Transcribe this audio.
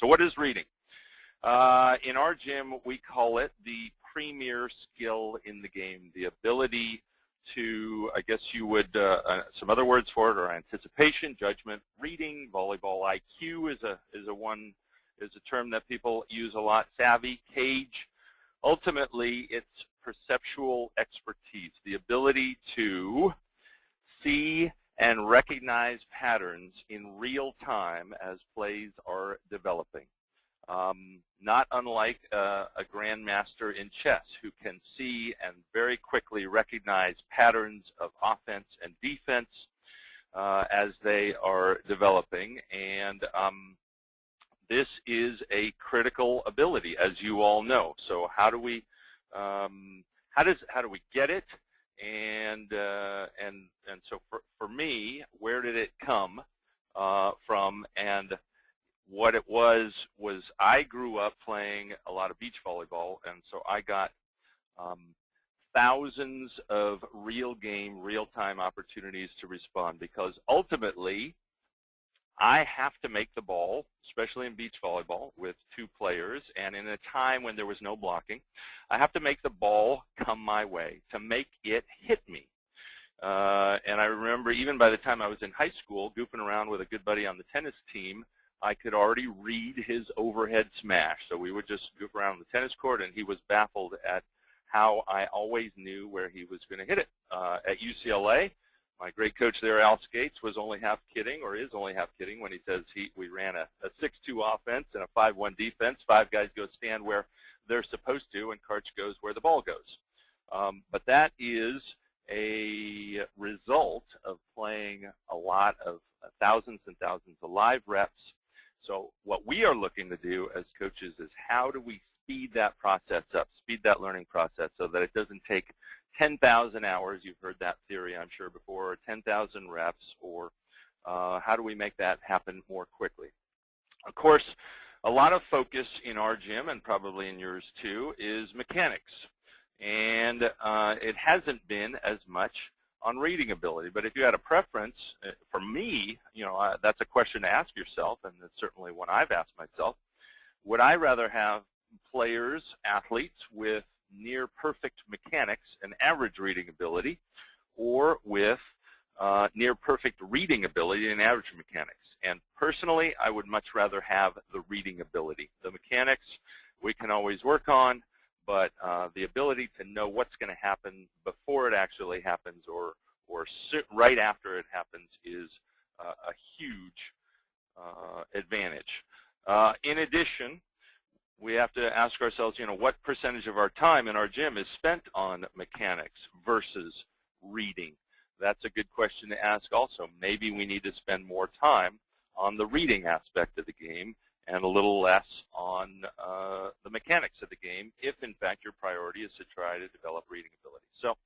So what is reading? In our gym, we call it the premier skill in the game, the ability to, I guess you would, some other words for it are anticipation, judgment, reading, volleyball IQ is a term that people use a lot, savvy, cage. Ultimately, it's perceptual expertise, the ability to see and recognize patterns in real time as plays are developing. Not unlike a grandmaster in chess who can see and very quickly recognize patterns of offense and defense as they are developing. And this is a critical ability, as you all know. So how do we get it? And so for me, where did it come from? And what it was I grew up playing a lot of beach volleyball, and so I got thousands of real game, real-time opportunities to respond, because ultimately I have to make the ball, especially in beach volleyball with two players, and in a time when there was no blocking, I have to make the ball come my way, to make it hit me. And I remember even by the time I was in high school, goofing around with a good buddy on the tennis team, I could already read his overhead smash. So we would just goof around on the tennis court, and he was baffled at how I always knew where he was going to hit it. At UCLA, my great coach there, Al Skates, was only half kidding, or is only half kidding, when he says we ran a 6-2 offense and a 5-1 defense. 5 guys go stand where they're supposed to, and Karch goes where the ball goes. But that is a result of playing a lot of thousands and thousands of live reps. So what we are looking to do as coaches is how do we speed that process up, speed that learning process so that it doesn't take 10,000 hours, you've heard that theory I'm sure before, or 10,000 reps, or how do we make that happen more quickly? Of course, a lot of focus in our gym, and probably in yours too, is mechanics. And it hasn't been as much on reading ability. But if you had a preference, for me, that's a question to ask yourself, and it's certainly one I've asked myself. Would I rather have players, athletes, with near perfect mechanics and average reading ability, or with near perfect reading ability and average mechanics? And personally, I would much rather have the reading ability. The mechanics we can always work on, but the ability to know what's going to happen before it actually happens, or right after it happens, is a huge advantage. In addition, we have to ask ourselves, what percentage of our time in our gym is spent on mechanics versus reading? That's a good question to ask also. Maybe we need to spend more time on the reading aspect of the game and a little less on the mechanics of the game if, in fact, your priority is to try to develop reading ability. So